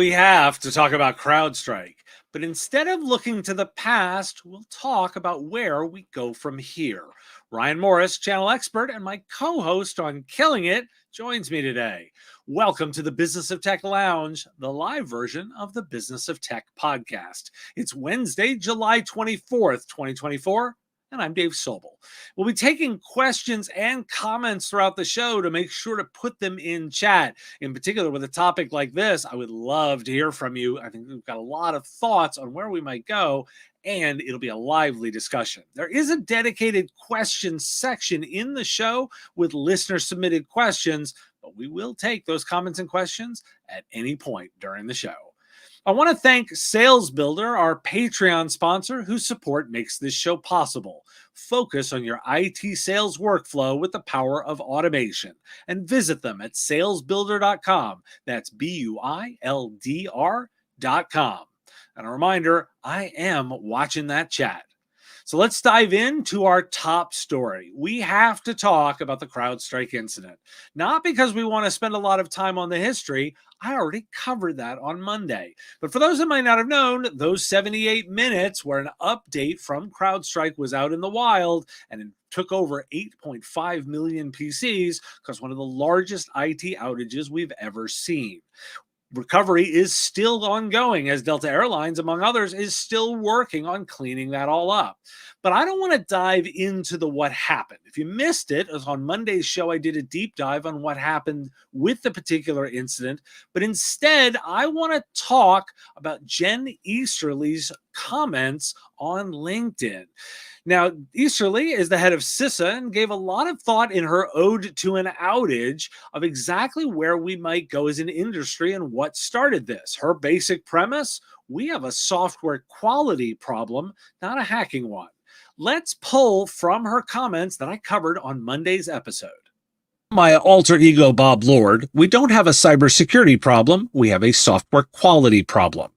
we have to talk about CrowdStrike. But instead of looking to the past, we'll talk about where we go from here. Ryan Morris, channel expert and my co-host on Killing It, joins me today. Welcome to the Business of Tech Lounge, the live version of the Business of Tech podcast. It's Wednesday, July 24th, 2024. And I'm Dave Sobel. We'll be taking questions and comments throughout the show to make sure to put them in chat. In particular, with a topic like this, I would love to hear from you. I think we've got a lot of thoughts on where we might go, and it'll be a lively discussion. There is a dedicated question section in the show with listener-submitted questions, but we will take those comments and questions at any point during the show. I want to thank Sales Builder, our Patreon sponsor, whose support makes this show possible. Focus on your IT sales workflow with the power of automation and visit them at salesbuilder.com. That's BUILDR.com. And a reminder, I am watching that chat. So let's dive into our top story. We have to talk about the CrowdStrike incident, not because we want to spend a lot of time on the history. I already covered that on Monday. But for those that might not have known, those 78 minutes where an update from CrowdStrike was out in the wild and it took over 8.5 million PCs caused one of the largest IT outages we've ever seen. Recovery is still ongoing as Delta Airlines, among others, is still working on cleaning that all up. But I don't want to dive into what happened. If you missed it, as on Monday's show, I did a deep dive on what happened with the particular incident. But instead, I want to talk about Jen Easterly's comments on LinkedIn. Now, Easterly is the head of CISA and gave a lot of thought in her ode to an outage of exactly where we might go as an industry and what started this. Her basic premise: we have a software quality problem, not a hacking one. Let's pull from her comments that I covered on Monday's episode. My alter ego, Bob Lord, we don't have a cybersecurity problem, we have a software quality problem.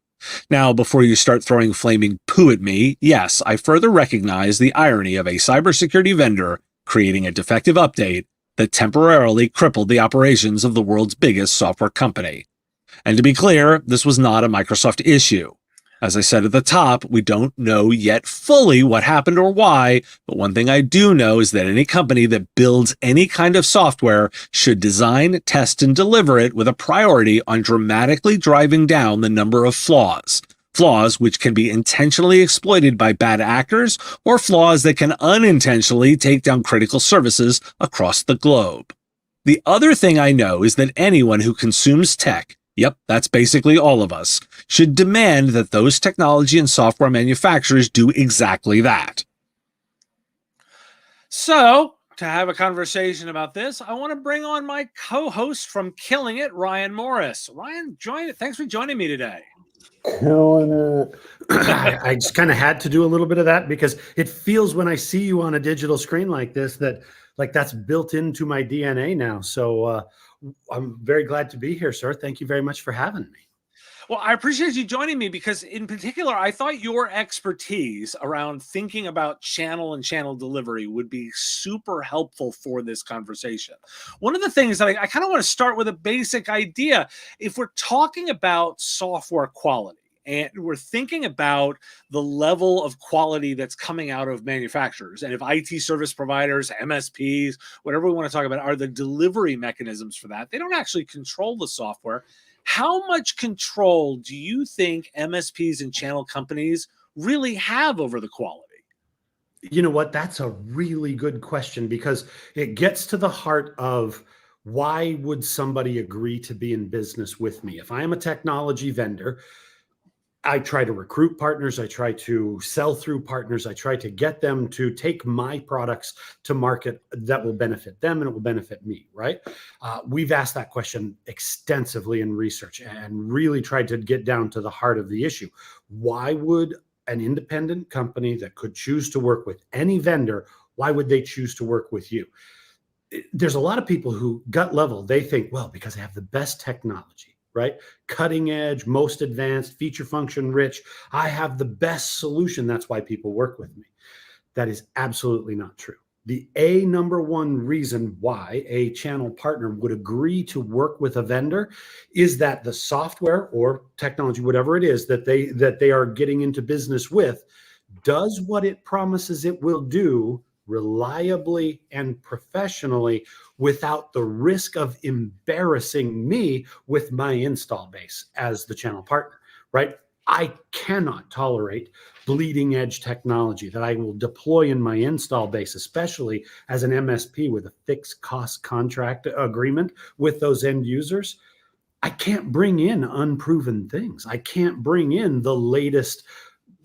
Now, before you start throwing flaming poo at me, yes, I further recognize the irony of a cybersecurity vendor creating a defective update that temporarily crippled the operations of the world's biggest software company. And to be clear, this was not a Microsoft issue. As I said at the top, we don't know yet fully what happened or why, but one thing I do know is that any company that builds any kind of software should design, test, and deliver it with a priority on dramatically driving down the number of flaws. Flaws which can be intentionally exploited by bad actors, or flaws that can unintentionally take down critical services across the globe. The other thing I know is that anyone who consumes tech, yep, that's basically all of us, should demand that those technology and software manufacturers do exactly that. So, to have a conversation about this, I want to bring on my co-host from Killing It, Ryan Morris. Ryan, thanks for joining me today. Killing it. I just kind of had to do a little bit of that because it feels when I see you on a digital screen like this that that's built into my DNA now. So I'm very glad to be here, sir. Thank you very much for having me. Well, I appreciate you joining me because in particular, I thought your expertise around thinking about channel and channel delivery would be super helpful for this conversation. One of the things that I kind of want to start with a basic idea. If we're talking about software quality, and we're thinking about the level of quality that's coming out of manufacturers, and if IT service providers, MSPs, whatever we want to talk about, are the delivery mechanisms for that, they don't actually control the software. How much control do you think MSPs and channel companies really have over the quality? You know what? That's a really good question because it gets to the heart of why would somebody agree to be in business with me? If I am a technology vendor, I try to recruit partners. I try to sell through partners. I try to get them to take my products to market that will benefit them and it will benefit me, right? We've asked that question extensively in research and really tried to get down to the heart of the issue. Why would an independent company that could choose to work with any vendor, why would they choose to work with you? There's a lot of people who gut level, they think, well, because I have the best technology. Right? Cutting edge, most advanced, feature function rich. I have the best solution. That's why people work with me. That is absolutely not true. The number one reason why a channel partner would agree to work with a vendor is that the software or technology, whatever it is that they are getting into business with, does what it promises it will do reliably and professionally without the risk of embarrassing me with my install base as the channel partner, right? I cannot tolerate bleeding edge technology that I will deploy in my install base, especially as an MSP with a fixed cost contract agreement with those end users. I can't bring in unproven things. I can't bring in the latest,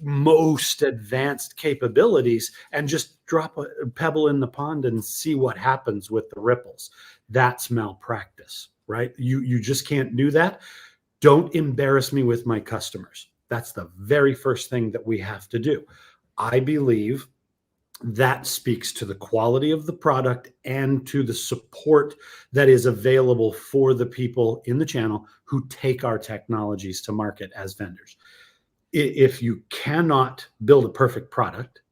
most advanced capabilities and just drop a pebble in the pond and see what happens with the ripples. That's malpractice, right? You just can't do that. Don't embarrass me with my customers. That's the very first thing that we have to do. I believe that speaks to the quality of the product and to the support that is available for the people in the channel who take our technologies to market as vendors. If you cannot build a perfect product,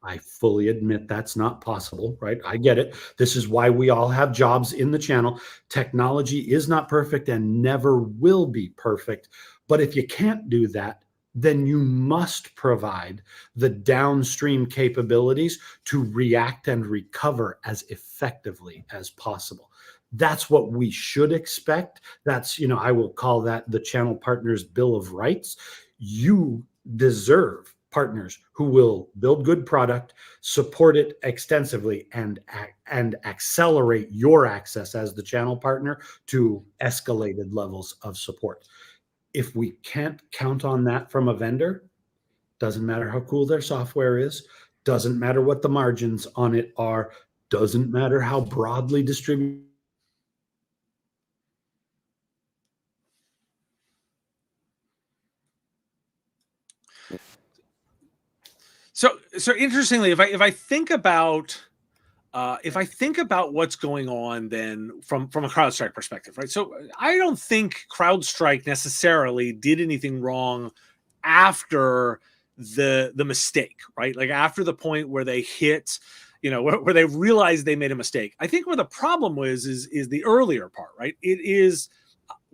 I fully admit that's not possible, right? I get it. This is why we all have jobs in the channel. Technology is not perfect and never will be perfect. But if you can't do that, then you must provide the downstream capabilities to react and recover as effectively as possible. That's what we should expect. That's, I will call that the channel partners bill of rights. You deserve partners who will build good product, support it extensively, and accelerate your access as the channel partner to escalated levels of support. If we can't count on that from a vendor, doesn't matter how cool their software is, doesn't matter what the margins on it are, doesn't matter how broadly distributed. So interestingly, if I think about what's going on then from a CrowdStrike perspective, right? So I don't think CrowdStrike necessarily did anything wrong after the mistake, right? Like after the point where they hit, where they realized they made a mistake. I think where the problem was is the earlier part, right? It is,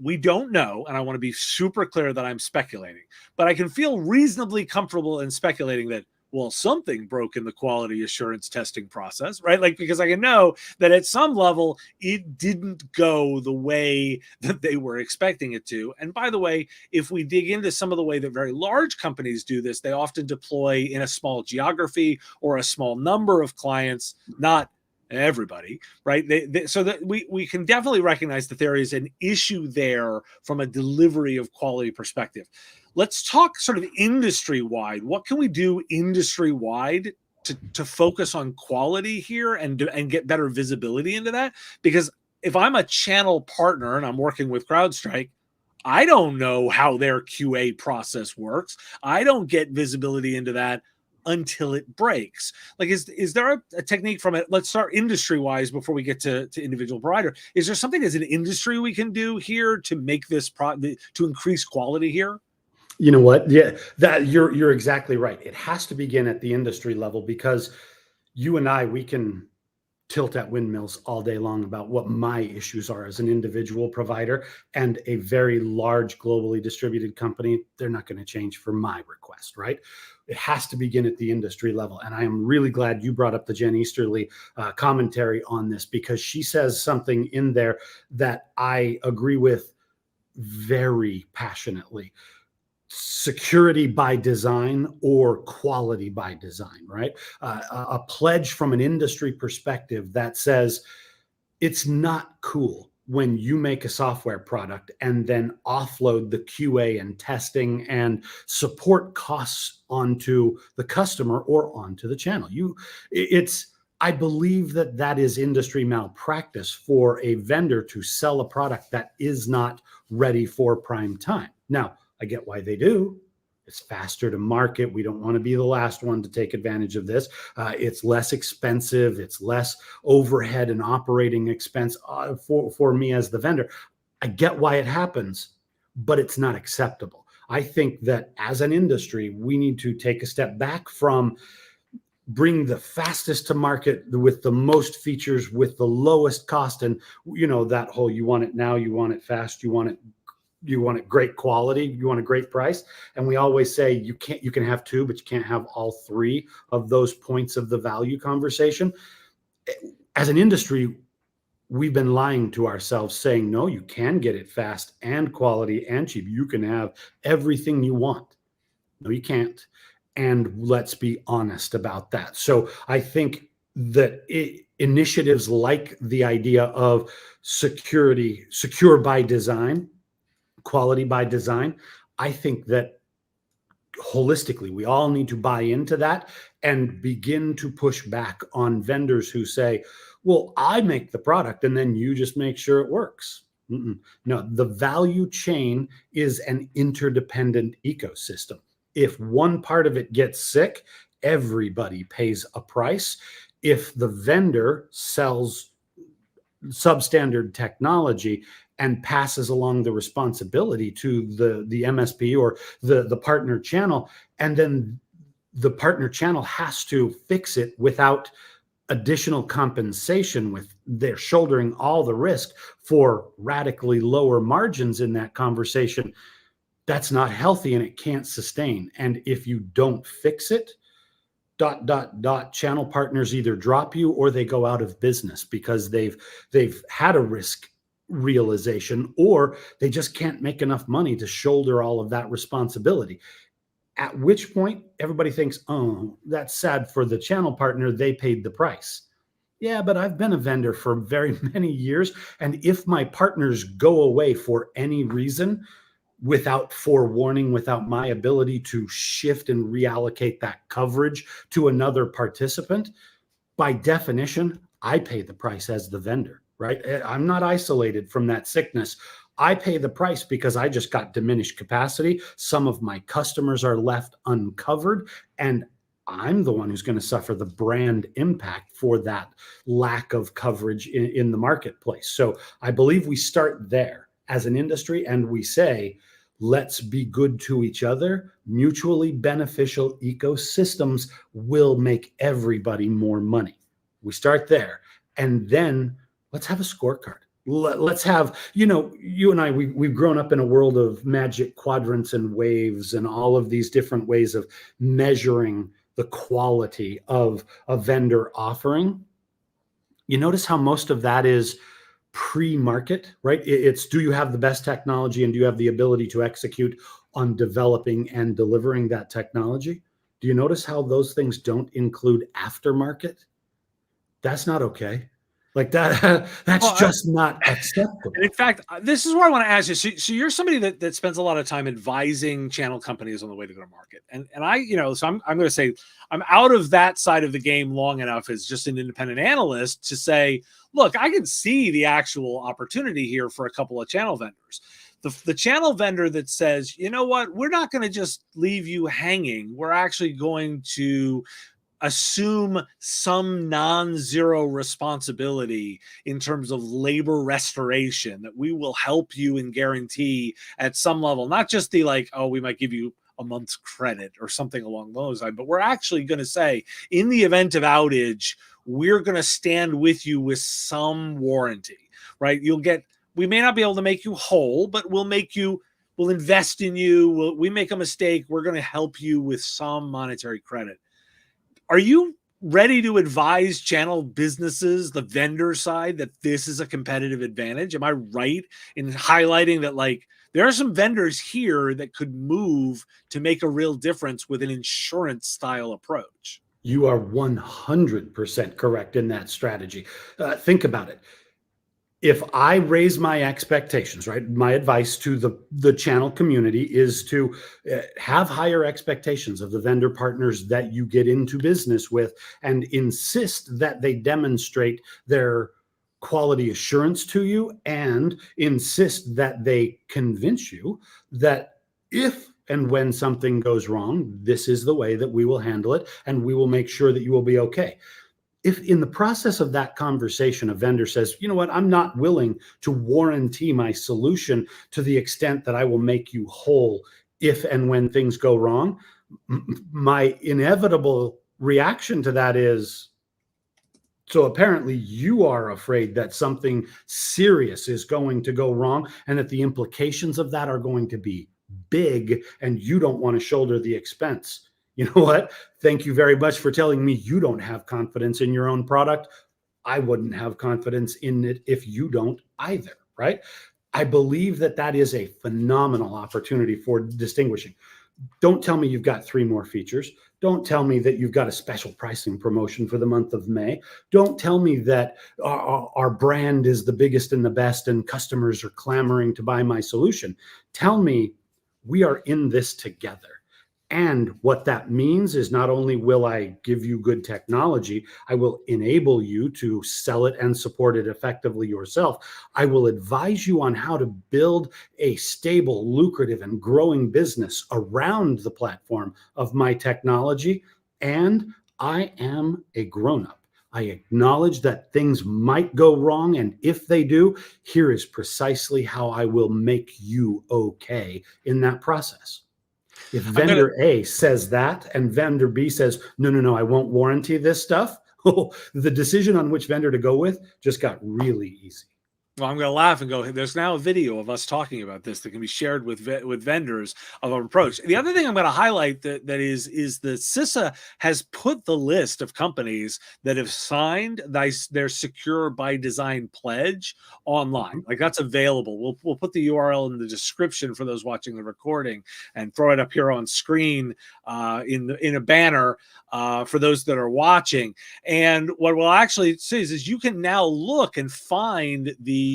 we don't know, and I want to be super clear that I'm speculating, but I can feel reasonably comfortable in speculating that, well, something broke in the quality assurance testing process, right? Like, because I can know that at some level it didn't go the way that they were expecting it to. And by the way, if we dig into some of the way that very large companies do this, they often deploy in a small geography or a small number of clients, not everybody, right? So that we can definitely recognize that there is an issue there from a delivery of quality perspective. Let's talk sort of industry wide. What can we do industry wide to focus on quality here and get better visibility into that? Because if I'm a channel partner and I'm working with CrowdStrike, I don't know how their QA process works. I don't get visibility into that until it breaks. Like, is there a technique from it? Let's start industry wise before we get to individual provider. Is there something as an industry we can do here to make this to increase quality here? You know what? Yeah, that you're exactly right. It has to begin at the industry level because you and I, we can tilt at windmills all day long about what my issues are as an individual provider, and a very large globally distributed company, they're not going to change for my request, right? It has to begin at the industry level. And I am really glad you brought up the Jen Easterly commentary on this, because she says something in there that I agree with very passionately. Security by design or quality by design, right? A pledge from an industry perspective that says it's not cool when you make a software product and then offload the QA and testing and support costs onto the customer or onto the channel. I believe that is industry malpractice for a vendor to sell a product that is not ready for prime time. Now, I get why they do. It's faster to market. We don't want to be the last one to take advantage of this. It's less expensive. It's less overhead and operating expense for me as the vendor. I get why it happens, but it's not acceptable. I think that as an industry, we need to take a step back from bring the fastest to market with the most features with the lowest cost. And that whole, you want it now, you want it fast, you want it great quality, you want a great price. And we always say you can have two, but you can't have all three of those points of the value conversation. As an industry, we've been lying to ourselves saying, no, you can get it fast and quality and cheap. You can have everything you want. No, you can't. And let's be honest about that. So I think that initiatives like the idea of secure by design, quality by design, I think that holistically, we all need to buy into that and begin to push back on vendors who say, well, I make the product and then you just make sure it works. No, the value chain is an interdependent ecosystem. If one part of it gets sick, everybody pays a price. If the vendor sells substandard technology and passes along the responsibility to the MSP or the partner channel, and then the partner channel has to fix it without additional compensation, with they're shouldering all the risk for radically lower margins in that conversation, that's not healthy and it can't sustain. And if you don't fix it, channel partners either drop you or they go out of business because they've had a risk realization, or they just can't make enough money to shoulder all of that responsibility. At which point everybody thinks, oh, that's sad for the channel partner, they paid the price. Yeah, but I've been a vendor for very many years, and if my partners go away for any reason, without forewarning, without my ability to shift and reallocate that coverage to another participant, by definition, I pay the price as the vendor, right? I'm not isolated from that sickness. I pay the price because I just got diminished capacity. Some of my customers are left uncovered, and I'm the one who's going to suffer the brand impact for that lack of coverage in the marketplace. So I believe we start there as an industry and we say, let's be good to each other. Mutually beneficial ecosystems will make everybody more money. We start there. And then let's have a scorecard. Let's have, you and I, we've grown up in a world of magic quadrants and waves and all of these different ways of measuring the quality of a vendor offering. You notice how most of that is pre-market, right? It's, do you have the best technology and do you have the ability to execute on developing and delivering that technology? Do you notice how those things don't include aftermarket? That's not okay. Like that's just not acceptable. And in fact, this is where I want to ask you. So you're somebody that spends a lot of time advising channel companies on the way to go to market. And I, so I'm going to say I'm out of that side of the game long enough as just an independent analyst to say, look, I can see the actual opportunity here for a couple of channel vendors. The channel vendor that says, you know what, we're not going to just leave you hanging. We're actually going to assume some non-zero responsibility in terms of labor restoration, that we will help you and guarantee at some level, not just the like, oh, we might give you a month's credit or something along those lines, but we're actually going to say, in the event of outage, we're going to stand with you with some warranty, right? We may not be able to make you whole, but we'll invest in you. We make a mistake, we're going to help you with some monetary credit. Are you ready to advise channel businesses, the vendor side, that this is a competitive advantage? Am I right in highlighting that, like, there are some vendors here that could move to make a real difference with an insurance style approach? You are 100% correct in that strategy. Think about it. If I raise my expectations, right, my advice to the channel community is to have higher expectations of the vendor partners that you get into business with, and insist that they demonstrate their quality assurance to you, and insist that they convince you that if and when something goes wrong, this is the way that we will handle it, and we will make sure that you will be okay. If in the process of that conversation, a vendor says, you know what, I'm not willing to warranty my solution to the extent that I will make you whole if and when things go wrong, my inevitable reaction to that is, so apparently you are afraid that something serious is going to go wrong and that the implications of that are going to be big and you don't want to shoulder the expense. You know what? Thank you very much for telling me you don't have confidence in your own product. I wouldn't have confidence in it if you don't either, right? I believe that that is a phenomenal opportunity for distinguishing. Don't tell me you've got 3 more features. Don't tell me that you've got a special pricing promotion for the month of May. Don't tell me that our brand is the biggest and the best and customers are clamoring to buy my solution. Tell me we are in this together. And what that means is not only will I give you good technology, I will enable you to sell it and support it effectively yourself. I will advise you on how to build a stable, lucrative, and growing business around the platform of my technology. And I am a grown-up. I acknowledge that things might go wrong. And if they do, here is precisely how I will make you okay in that process. If I'm gonna vendor A says that and vendor B says, no, no, no, I won't warranty this stuff, the decision on which vendor to go with just got really easy. Well, I'm going to laugh and go, there's now a video of us talking about this that can be shared with vendors of our approach. The other thing I'm going to highlight that is the CISA has put the list of companies that have signed their Secure by Design pledge online. Like that's available. We'll put the URL in the description for those watching the recording and throw it up here on screen in a banner for those that are watching. And what we'll actually say is you can now look and find the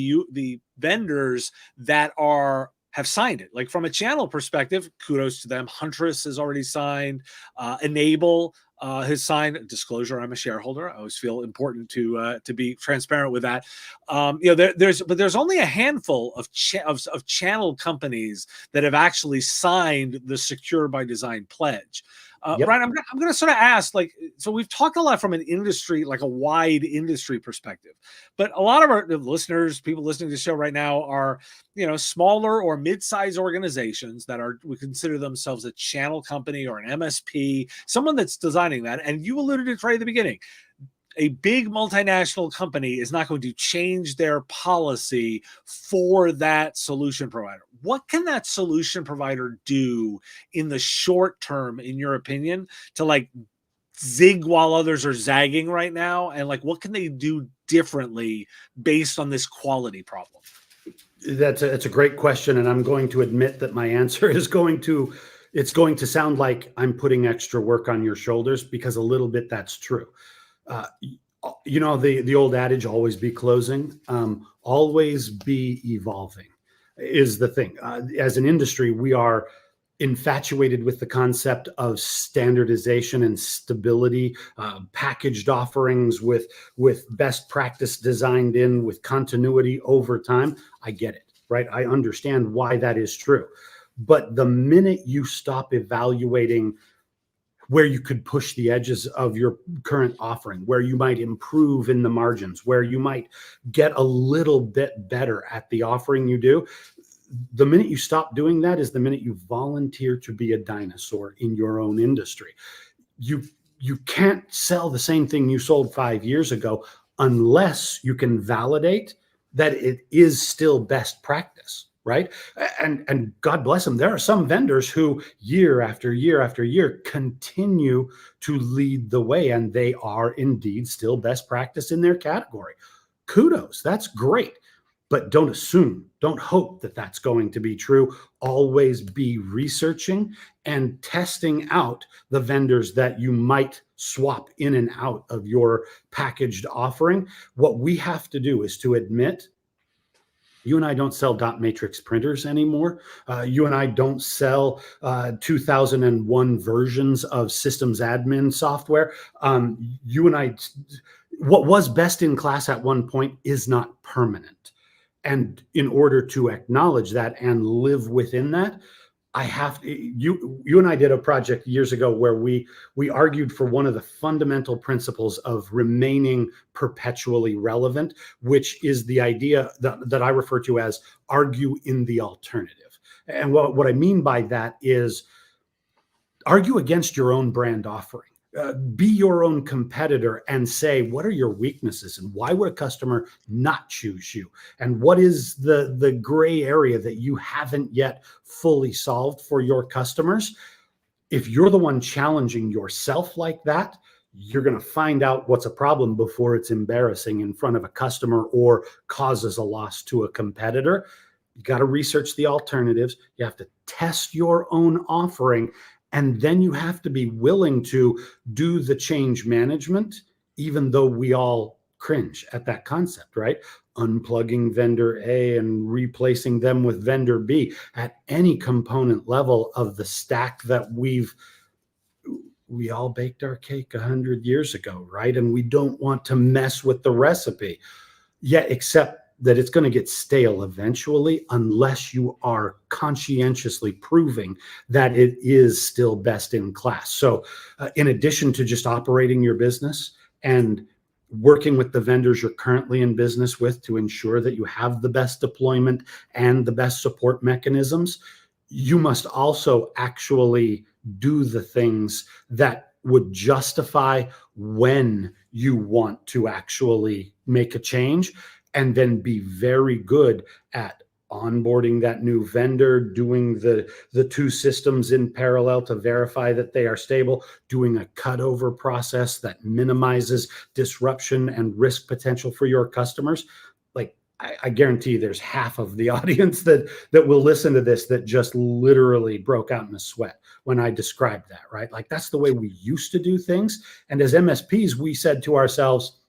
vendors that have signed it. Like from a channel perspective, kudos to them. Huntress has already signed. Enable has signed. Disclosure: I'm a shareholder. I always feel important to be transparent with that. There's only a handful of channel companies that have actually signed the Secure by Design pledge. Yep. Brian, I'm going to sort of ask, so we've talked a lot from an industry, like a wide industry perspective, but a lot of our listeners, people listening to the show right now are, smaller or mid-sized organizations that we consider themselves a channel company or an MSP, someone that's designing that. And you alluded to it right at the beginning. A big multinational company is not going to change their policy for that solution provider. What can that solution provider do in the short term, in your opinion, to zig while others are zagging right now? And what can they do differently based on this quality problem? That's a great question. And I'm going to admit that my answer is going to sound like I'm putting extra work on your shoulders, because a little bit that's true. The old adage, always be closing, always be evolving is the thing. As an industry, we are infatuated with the concept of standardization and stability, packaged offerings with best practice designed in with continuity over time. I get it, right? I understand why that is true. But the minute you stop evaluating where you could push the edges of your current offering, where you might improve in the margins, where you might get a little bit better at the offering you do, the minute you stop doing that is the minute you volunteer to be a dinosaur in your own industry. You can't sell the same thing you sold 5 years ago unless you can validate that it is still best practice. Right. And God bless them. There are some vendors who year after year after year continue to lead the way, and they are indeed still best practice in their category. Kudos. That's great. But don't assume, don't hope that that's going to be true. Always be researching and testing out the vendors that you might swap in and out of your packaged offering. What we have to do is to admit, you and I don't sell dot matrix printers anymore. You and I don't sell 2001 versions of systems admin software. You and I, what was best in class at one point is not permanent. And in order to acknowledge that and live within that, you and I did a project years ago where we argued for one of the fundamental principles of remaining perpetually relevant, which is the idea that I refer to as argue in the alternative. And what I mean by that is argue against your own brand offering. Be your own competitor and say, what are your weaknesses and why would a customer not choose you? And what is the gray area that you haven't yet fully solved for your customers? If you're the one challenging yourself like that, you're going to find out what's a problem before it's embarrassing in front of a customer or causes a loss to a competitor. You got to research the alternatives. You have to test your own offering. And then you have to be willing to do the change management, even though we all cringe at that concept, right? Unplugging vendor A and replacing them with vendor B at any component level of the stack that we all baked our cake 100 years ago, right? And we don't want to mess with the recipe. Yeah, except that it's going to get stale eventually unless you are conscientiously proving that it is still best in class. So in addition to just operating your business and working with the vendors you're currently in business with to ensure that you have the best deployment and the best support mechanisms, you must also actually do the things that would justify when you want to actually make a change, and then be very good at onboarding that new vendor, doing the two systems in parallel to verify that they are stable, doing a cutover process that minimizes disruption and risk potential for your customers. Like I guarantee there's half of the audience that will listen to this that just literally broke out in a sweat when I described that, right? Like that's the way we used to do things. And as MSPs, we said to ourselves,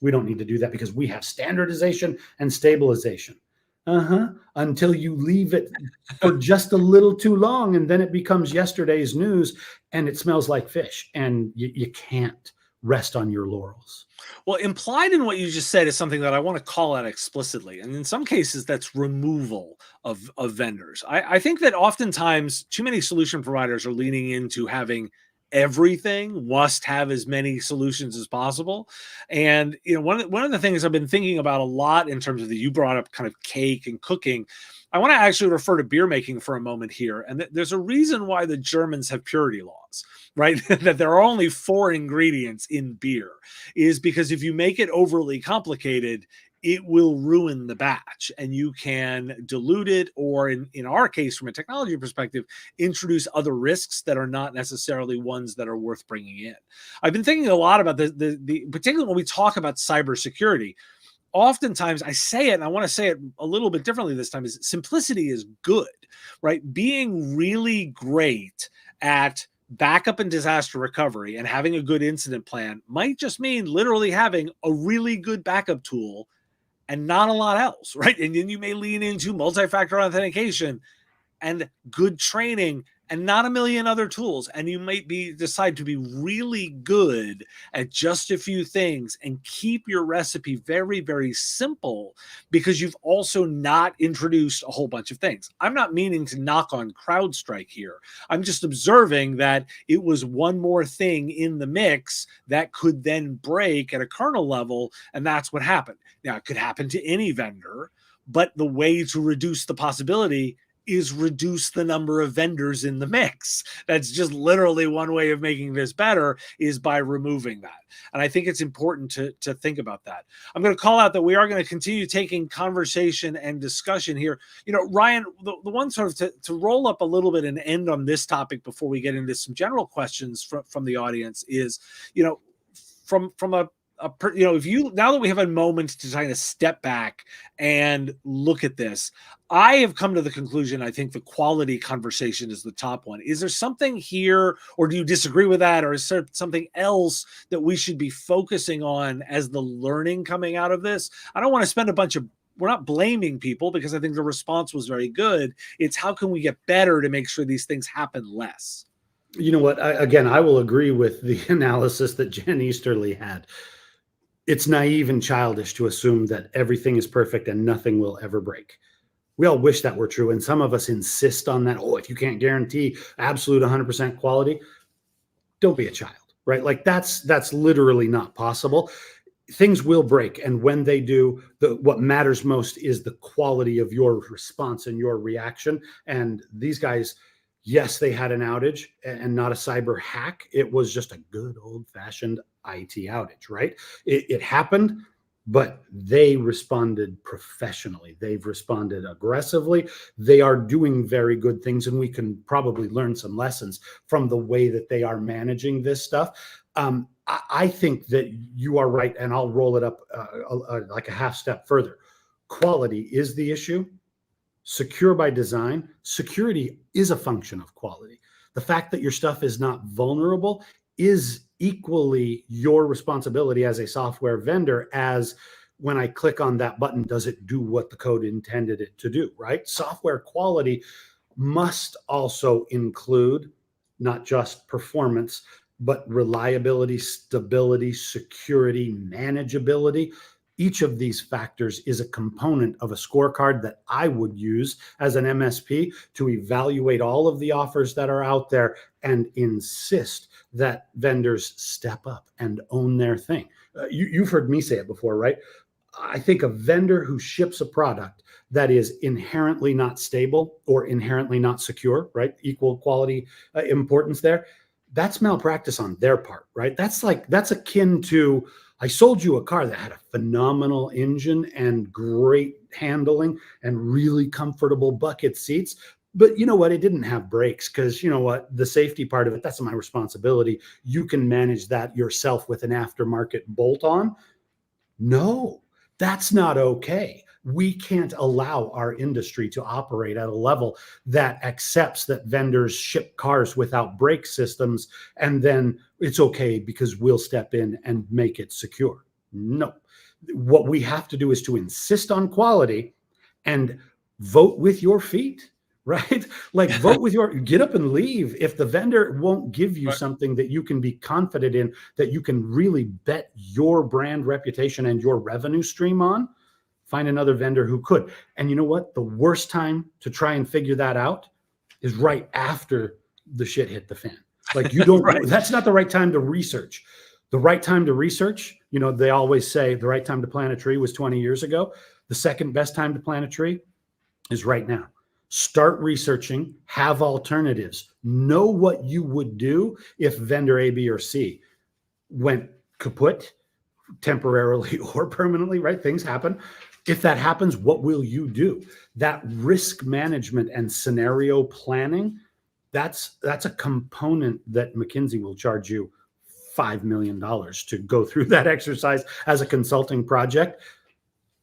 we don't need to do that because we have standardization and stabilization. Until you leave it for just a little too long, and then it becomes yesterday's news and it smells like fish, and you can't rest on your laurels. Well, implied in what you just said is something that I want to call out explicitly. And in some cases, that's removal of vendors. I think that oftentimes too many solution providers are leaning into having everything, must have as many solutions as possible. And one of the things I've been thinking about a lot in terms of you brought up kind of cake and cooking. I want to actually refer to beer making for a moment here. And there's a reason why the Germans have purity laws, right? That there are only 4 ingredients in beer, is because if you make it overly complicated, it will ruin the batch, and you can dilute it, or in our case, from a technology perspective, introduce other risks that are not necessarily ones that are worth bringing in. I've been thinking a lot about the particularly when we talk about cybersecurity. Oftentimes I say it, and I want to say it a little bit differently this time, is simplicity is good, right? Being really great at backup and disaster recovery and having a good incident plan might just mean literally having a really good backup tool and not a lot else, right? And then you may lean into multi-factor authentication and good training and not a million other tools. And you might decide to be really good at just a few things and keep your recipe very, very simple because you've also not introduced a whole bunch of things. I'm not meaning to knock on CrowdStrike here. I'm just observing that it was one more thing in the mix that could then break at a kernel level. And that's what happened. Now, it could happen to any vendor, but the way to reduce the possibility is reduce the number of vendors in the mix. That's just literally one way of making this better, is by removing that. And I think it's important to think about that. I'm going to call out that we are going to continue taking conversation and discussion here. Ryan, the one sort of to roll up a little bit and end on this topic before we get into some general questions from the audience is, from a if you, now that we have a moment to kind of step back and look at this, I have come to the conclusion, I think the quality conversation is the top one. Is there something here, or do you disagree with that? Or is there something else that we should be focusing on as the learning coming out of this? I don't want to spend we're not blaming people because I think the response was very good. It's how can we get better to make sure these things happen less? You know what? I will agree with the analysis that Jen Easterly had. It's naive and childish to assume that everything is perfect and nothing will ever break. We all wish that were true. And some of us insist on that. Oh, if you can't guarantee absolute 100% quality, don't be a child, right? Like that's literally not possible. Things will break. And when they do, what matters most is the quality of your response and your reaction. And these guys, Yes, they had an outage and not a cyber hack. It was just a good old fashioned IT outage, right? It happened, but they responded professionally. They've responded aggressively. They are doing very good things, and we can probably learn some lessons from the way that they are managing this stuff. I think that you are right, and I'll roll it up like a half step further. Quality is the issue. Secure by design. Security is a function of quality. The fact that your stuff is not vulnerable is equally your responsibility as a software vendor as when I click on that button, does it do what the code intended it to do, right? Software quality must also include not just performance, but reliability, stability, security, manageability. Each of these factors is a component of a scorecard that I would use as an MSP to evaluate all of the offers that are out there and insist that vendors step up and own their thing. You've heard me say it before, right? I think a vendor who ships a product that is inherently not stable or inherently not secure, right? Equal quality importance there. That's malpractice on their part, right? That's akin to, I sold you a car that had a phenomenal engine and great handling and really comfortable bucket seats. But you know what? It didn't have brakes because you know what? The safety part of it, that's my responsibility. You can manage that yourself with an aftermarket bolt on. No, that's not okay. We can't allow our industry to operate at a level that accepts that vendors ship cars without brake systems and then it's okay because we'll step in and make it secure. No. What we have to do is to insist on quality and vote with your feet, right? Like vote with your, get up and leave. If the vendor won't give you Right. something that you can be confident in, that you can really bet your brand reputation and your revenue stream on, find another vendor who could. And you know what? The worst time to try and figure that out is right after the shit hit the fan. Like you don't, Right. that's not the right time to research. The right time to research, you know, they always say the right time to plant a tree was 20 years ago. The second best time to plant a tree is right now. Start researching, have alternatives, know what you would do if vendor A, B, or C went kaput temporarily or permanently, right? Things happen. If that happens, what will you do? That risk management and scenario planning, that's a component that McKinsey will charge you $5 million to go through that exercise as a consulting project.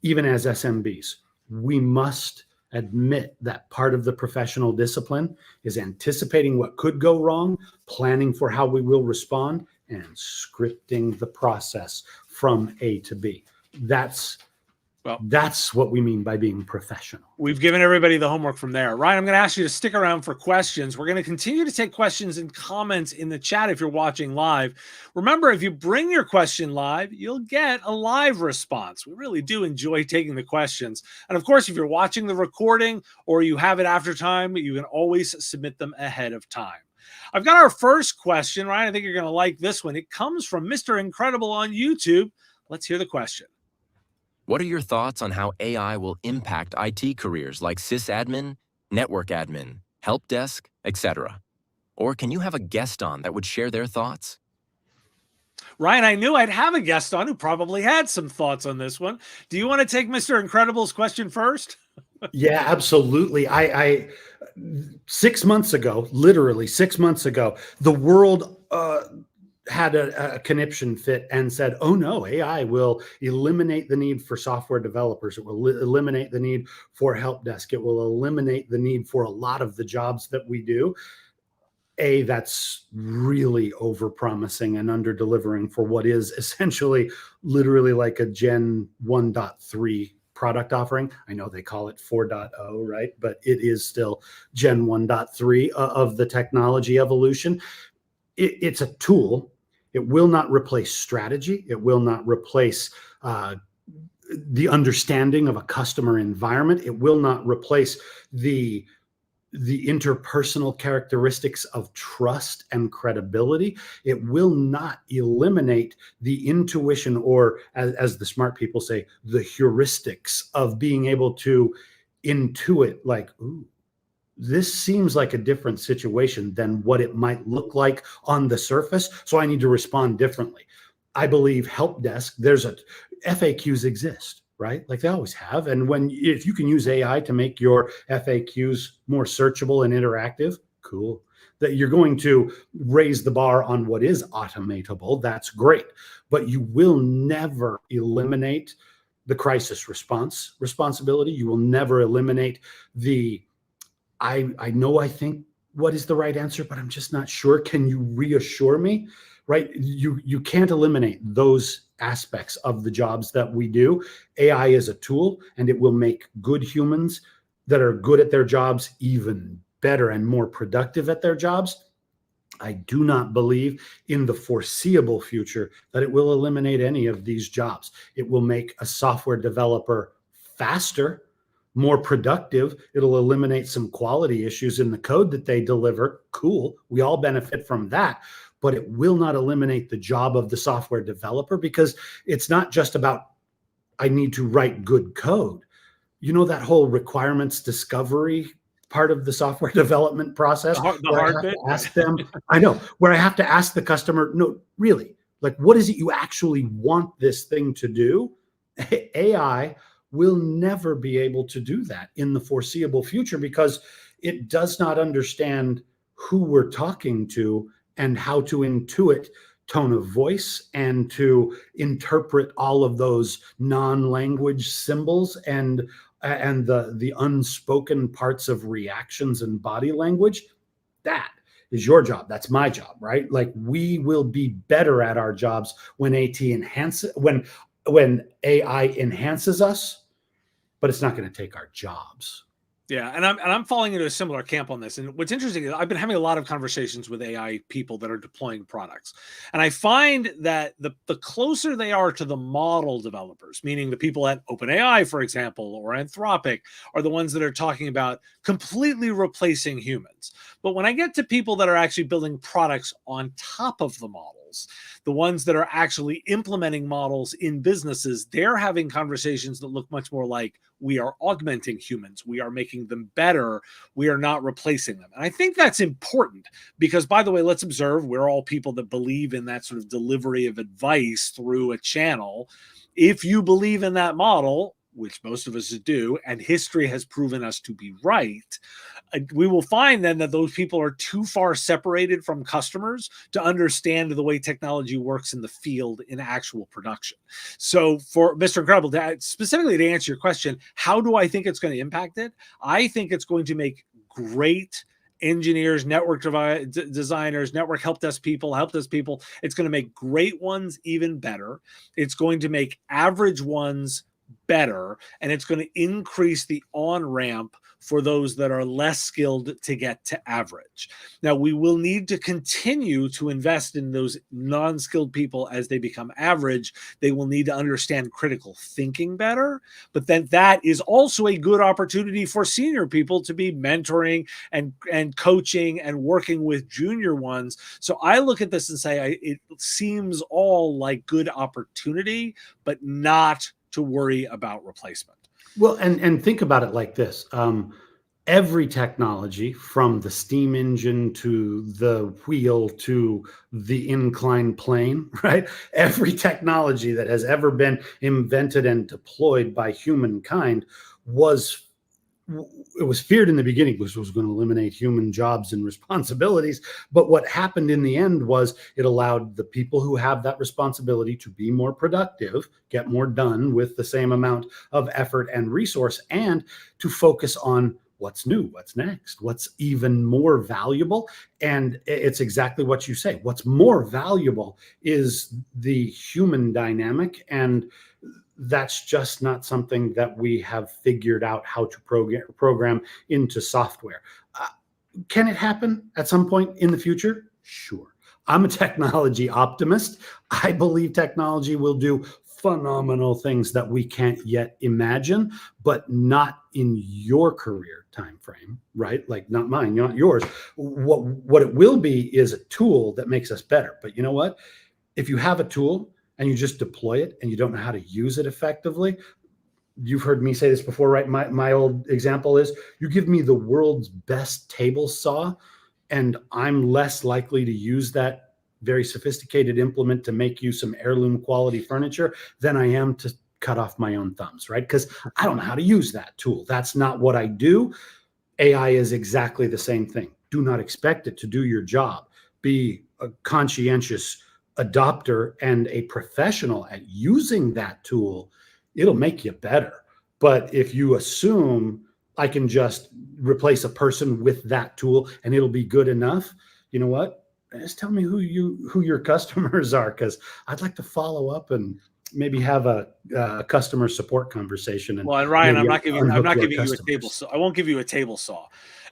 Even as SMBs, we must admit that part of the professional discipline is anticipating what could go wrong, planning for how we will respond, and scripting the process from A to B. That's what we mean by being professional. We've given everybody the homework from there. Ryan, I'm going to ask you to stick around for questions. We're going to continue to take questions and comments in the chat if you're watching live. Remember, if you bring your question live, you'll get a live response. We really do enjoy taking the questions. And of course, if you're watching the recording or you have it after time, you can always submit them ahead of time. I've got our first question, Ryan. I think you're going to like this one. It comes from Mr. Incredible on YouTube. Let's hear the question. What are your thoughts on how AI will impact IT careers like sysadmin, network admin, help desk, etc.? Or can you have a guest on that would share their thoughts? Ryan, I knew I'd have a guest on who probably had some thoughts on this one. Do you want to take Mr. Incredible's question first? Yeah, absolutely. I 6 months ago, literally 6 months ago, the world had a conniption fit and said, oh no, AI will eliminate the need for software developers. It will eliminate the need for help desk. It will eliminate the need for a lot of the jobs that we do. That's really over-promising and under-delivering for what is essentially literally like a Gen 1.3 product offering. I know they call it 4.0, right? But it is still Gen 1.3 of the technology evolution. It's a tool. It will not replace strategy. It will not replace the understanding of a customer environment. It will not replace the interpersonal characteristics of trust and credibility. It will not eliminate the intuition, or as the smart people say, the heuristics of being able to intuit like, ooh, this seems like a different situation than what it might look like on the surface. So I need to respond differently. I believe help desk, FAQs exist, right? Like they always have. And if you can use AI to make your FAQs more searchable and interactive, cool. That you're going to raise the bar on what is automatable, that's great. But you will never eliminate the crisis response responsibility. You will never eliminate the I think what is the right answer, but I'm just not sure. Can you reassure me? Right? You can't eliminate those aspects of the jobs that we do. AI is a tool, and it will make good humans that are good at their jobs even better and more productive at their jobs. I do not believe in the foreseeable future that it will eliminate any of these jobs. It will make a software developer faster, more productive. It'll eliminate some quality issues in the code that they deliver. Cool. We all benefit from that. But it will not eliminate the job of the software developer, because it's not just about I need to write good code. You know, that whole requirements discovery part of the software development process, The where I hard have bit. to ask them, I know, where I have to ask the customer, no, really, like, what is it you actually want this thing to do? AI will never be able to do that in the foreseeable future, because it does not understand who we're talking to and how to intuit tone of voice and to interpret all of those non-language symbols and the unspoken parts of reactions and body language. That is your job. That's my job, right? Like, we will be better at our jobs when when AI enhances us, but it's not going to take our jobs. Yeah, and I'm falling into a similar camp on this. And what's interesting is I've been having a lot of conversations with AI people that are deploying products, and I find that the closer they are to the model developers, meaning the people at OpenAI, for example, or Anthropic, are the ones that are talking about completely replacing humans. But when I get to people that are actually building products on top of the models, the ones that are actually implementing models in businesses, they're having conversations that look much more like, we are augmenting humans, we are making them better, we are not replacing them. And I think that's important, because, by the way, let's observe, we're all people that believe in that sort of delivery of advice through a channel. If you believe in that model, which most of us do, and history has proven us to be right, we will find then that those people are too far separated from customers to understand the way technology works in the field in actual production. So for Mr. Incredible, specifically to answer your question, how do I think it's going to impact it? I think it's going to make great engineers, network designers, network help desk people. It's going to make great ones even better. It's going to make average ones better, and it's going to increase the on-ramp for those that are less skilled to get to average. Now, we will need to continue to invest in those non-skilled people as they become average. They will need to understand critical thinking better, but then that is also a good opportunity for senior people to be mentoring and coaching and working with junior ones. So I look at this and say, it seems all like good opportunity, but not to worry about replacement. Well, and think about it like this. Every technology, from the steam engine to the wheel to the inclined plane, right? Every technology that has ever been invented and deployed by humankind was feared in the beginning, because it was going to eliminate human jobs and responsibilities. But what happened in the end was it allowed the people who have that responsibility to be more productive, get more done with the same amount of effort and resource, and to focus on what's new, what's next, what's even more valuable. And it's exactly what you say. What's more valuable is the human dynamic, and that's just not something that we have figured out how to program into software. Can it happen at some point in the future? Sure. I'm a technology optimist. I believe technology will do phenomenal things that we can't yet imagine, but not in your career time frame, right? Like, not mine, not yours. What it will be is a tool that makes us better. But you know what? If you have a tool and you just deploy it and you don't know how to use it effectively, you've heard me say this before, right? My old example is, you give me the world's best table saw, and I'm less likely to use that very sophisticated implement to make you some heirloom quality furniture than I am to cut off my own thumbs, right? Because I don't know how to use that tool. That's not what I do. AI is exactly the same thing. Do not expect it to do your job. Be a conscientious adopter and a professional at using that tool. It'll make you better. But if you assume I can just replace a person with that tool and it'll be good enough, you know what? Just tell me who your customers are, because I'd like to follow up and maybe have a customer support conversation, and Well, and Ryan, maybe I'm unhook not your giving you a table customers. saw. I won't give you a table saw.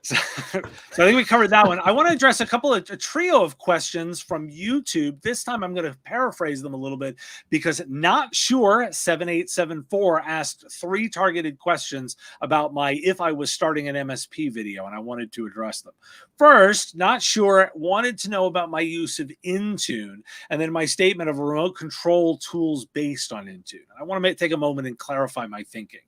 So, so I think we covered that one. I want to address a trio of questions from YouTube. This time I'm going to paraphrase them a little bit, because Not Sure 7874 asked 3 targeted questions about my "if I was starting an MSP" video, and I wanted to address them. First, Not Sure wanted to know about my use of Intune, and then my statement of remote control tools based on Intune. I want to take a moment and clarify my thinking.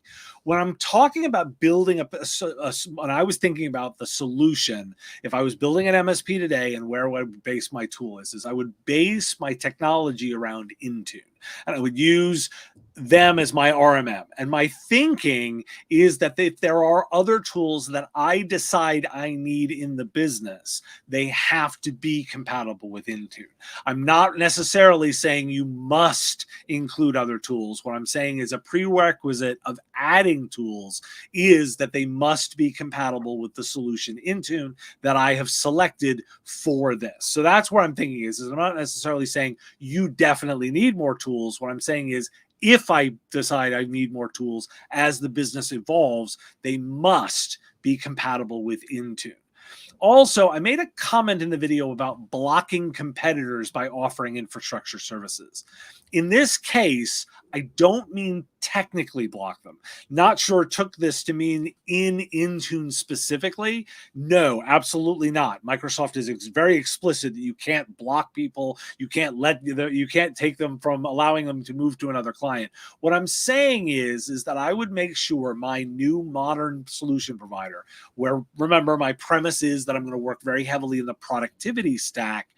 When I'm talking about building when I was thinking about the solution, if I was building an MSP today, and where would I base my tool is I would base my technology around Intune, and I would use them as my RMM. And my thinking is that if there are other tools that I decide I need in the business, they have to be compatible with Intune. I'm not necessarily saying you must include other tools. What I'm saying is a prerequisite of adding tools is that they must be compatible with the solution Intune that I have selected for this. So that's where I'm thinking is I'm not necessarily saying you definitely need more tools. What I'm saying is, if I decide I need more tools as the business evolves, they must be compatible with Intune. Also, I made a comment in the video about blocking competitors by offering infrastructure services. In this case, I don't mean technically block them. Not Sure took this to mean in Intune specifically. No, absolutely not. Microsoft is very explicit that you can't block people. You can't take them from allowing them to move to another client. What I'm saying is that I would make sure my new modern solution provider, where, remember, my premise is that I'm going to work very heavily in the productivity stack,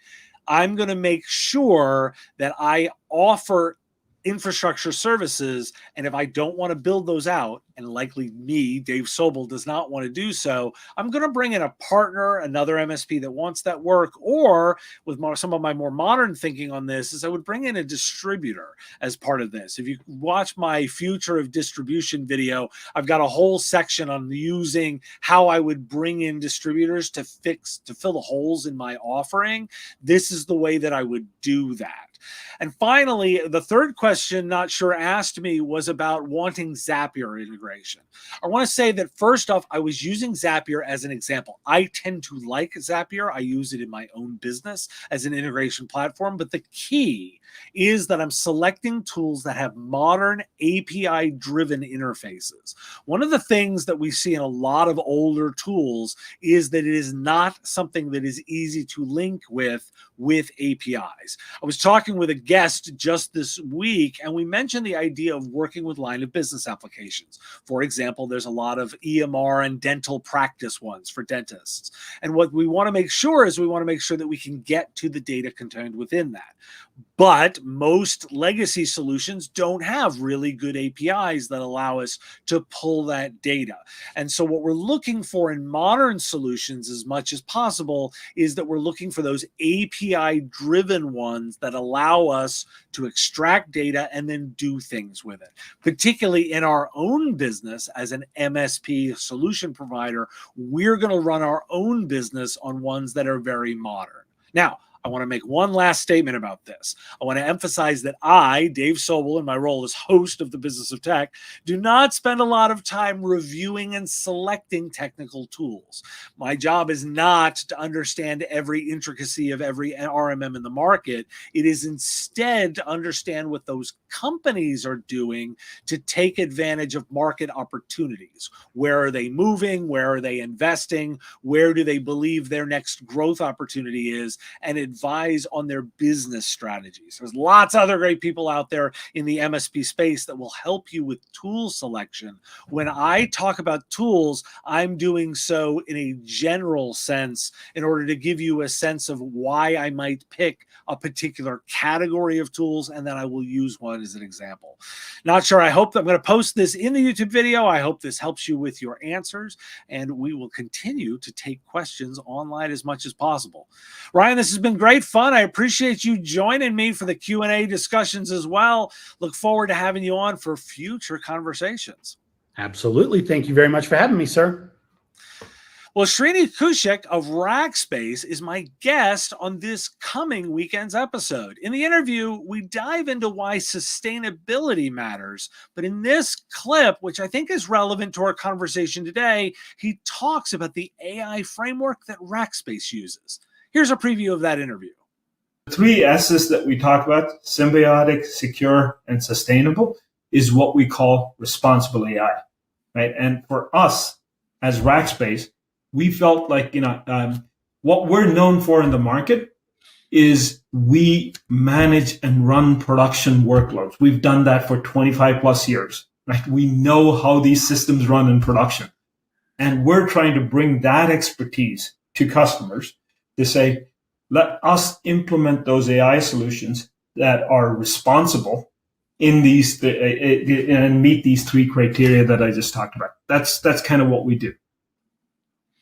I'm going to make sure that I offer infrastructure services. And if I don't want to build those out, and likely me, Dave Sobel, does not want to do so, I'm going to bring in a partner, another MSP that wants that work. Or with some of my more modern thinking on this is I would bring in a distributor as part of this. If you watch my future of distribution video, I've got a whole section on using how I would bring in distributors to fill the holes in my offering. This is the way that I would do that. And finally, the third question Not Sure asked me was about wanting Zapier integration. I want to say that first off, I was using Zapier as an example. I tend to like Zapier. I use it in my own business as an integration platform. But the key is that I'm selecting tools that have modern API-driven interfaces. One of the things that we see in a lot of older tools is that it is not something that is easy to link with APIs. I was talking with a guest just this week, and we mentioned the idea of working with line of business applications. For example, there's a lot of EMR and dental practice ones for dentists. And what we want to make sure is that we can get to the data contained within that. But most legacy solutions don't have really good APIs that allow us to pull that data. And so what we're looking for in modern solutions as much as possible is that we're looking for those API-driven ones that allow us to extract data and then do things with it. Particularly in our own business as an MSP solution provider, we're going to run our own business on ones that are very modern. Now, I want to make one last statement about this. I want to emphasize that I, Dave Sobel, in my role as host of the Business of Tech, do not spend a lot of time reviewing and selecting technical tools. My job is not to understand every intricacy of every RMM in the market. It is instead to understand what those companies are doing to take advantage of market opportunities. Where are they moving? Where are they investing? Where do they believe their next growth opportunity is? And advise on their business strategies. There's lots of other great people out there in the MSP space that will help you with tool selection. When I talk about tools, I'm doing so in a general sense in order to give you a sense of why I might pick a particular category of tools, and then I will use one as an example. Not sure. I hope that I'm going to post this in the YouTube video. I hope this helps you with your answers, and we will continue to take questions online as much as possible. Ryan, this has been great fun. I appreciate you joining me for the Q&A discussions as well. Look forward to having you on for future conversations. Absolutely. Thank you very much for having me, sir. Well, Srini Kushik of Rackspace is my guest on this coming weekend's episode. In the interview, we dive into why sustainability matters. But in this clip, which I think is relevant to our conversation today, he talks about the AI framework that Rackspace uses. Here's a preview of that interview. The 3 S's that we talk about, symbiotic, secure, and sustainable, is what we call responsible AI, right? And for us as Rackspace, we felt like, what we're known for in the market is we manage and run production workloads. We've done that for 25 plus years, right? We know how these systems run in production. And we're trying to bring that expertise to customers to say, let us implement those AI solutions that are responsible in these and meet these 3 criteria that I just talked about. That's kind of what we do.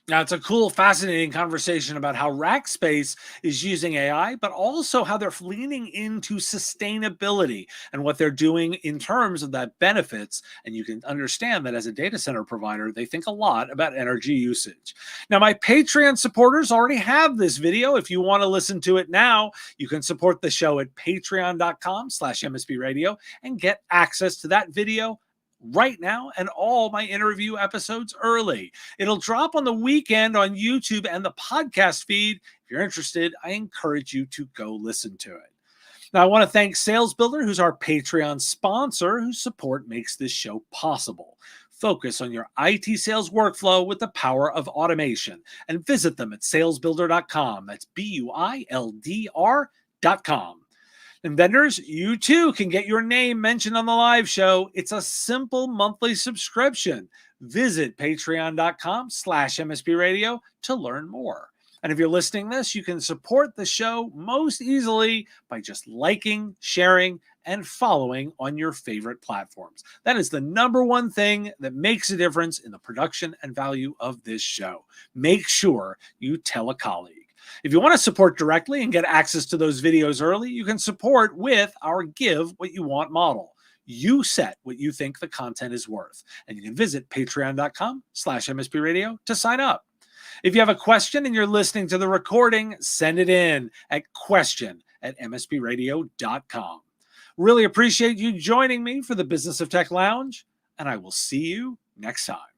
Now, it's a cool, fascinating conversation about how Rackspace is using AI, but also how they're leaning into sustainability and what they're doing in terms of that benefits. And you can understand that as a data center provider, they think a lot about energy usage. Now, my Patreon supporters already have this video. If you want to listen to it now, you can support the show at patreon.com/MSP Radio and get access to that video right now and all my interview episodes early. It'll drop on the weekend on YouTube and the podcast feed. If you're interested, I encourage you to go listen to it. Now, I want to thank Sales Builder, who's our Patreon sponsor, whose support makes this show possible. Focus on your IT sales workflow with the power of automation and visit them at salesbuilder.com. That's BUILDR.com. And vendors, you too can get your name mentioned on the live show. It's a simple monthly subscription. Visit patreon.com/MSP Radio to learn more. And if you're listening this, you can support the show most easily by just liking, sharing, and following on your favorite platforms. That is the #1 thing that makes a difference in the production and value of this show. Make sure you tell a colleague. If you want to support directly and get access to those videos early, you can support with our Give What You Want model. You set what you think the content is worth. And you can visit patreon.com/MSP Radio to sign up. If you have a question and you're listening to the recording, send it in at question@mspradio.com. Really appreciate you joining me for the Business of Tech Lounge, and I will see you next time.